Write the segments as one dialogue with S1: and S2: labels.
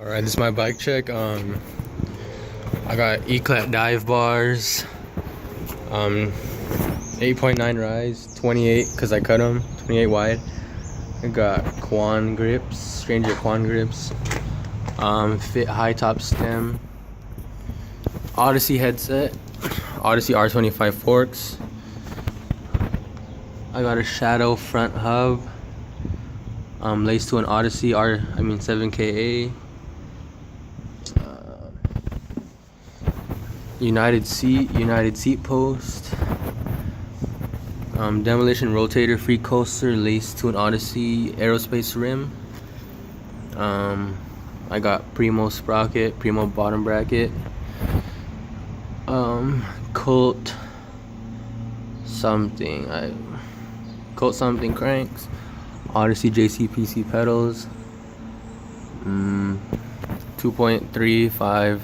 S1: Alright, this is my bike check. I got E-clap dive bars, 8.9 rise, 28 because I cut them, 28 wide. I got Quan grips, Stranger Quan grips, fit high top stem, Odyssey headset, Odyssey R25 forks. I got a Shadow front hub, laced to an Odyssey 7KA. United seat post, demolition rotator free coaster laced to an Odyssey aerospace rim. I got Primo sprocket, Primo bottom bracket, Colt something cranks, Odyssey JCPC pedals, 2.35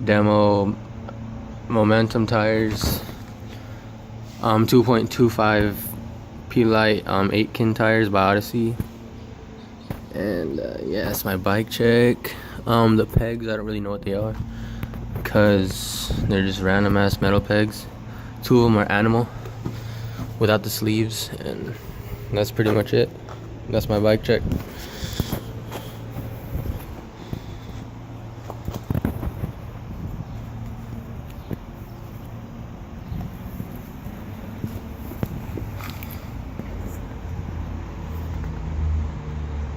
S1: demo momentum tires, 2.25 P-Lite 8-kin tires by Odyssey. And yeah, that's my bike check. The pegs, I don't really know what they are because they're just random ass metal pegs. 2 of them are animal without the sleeves, and that's pretty much it. That's my bike check.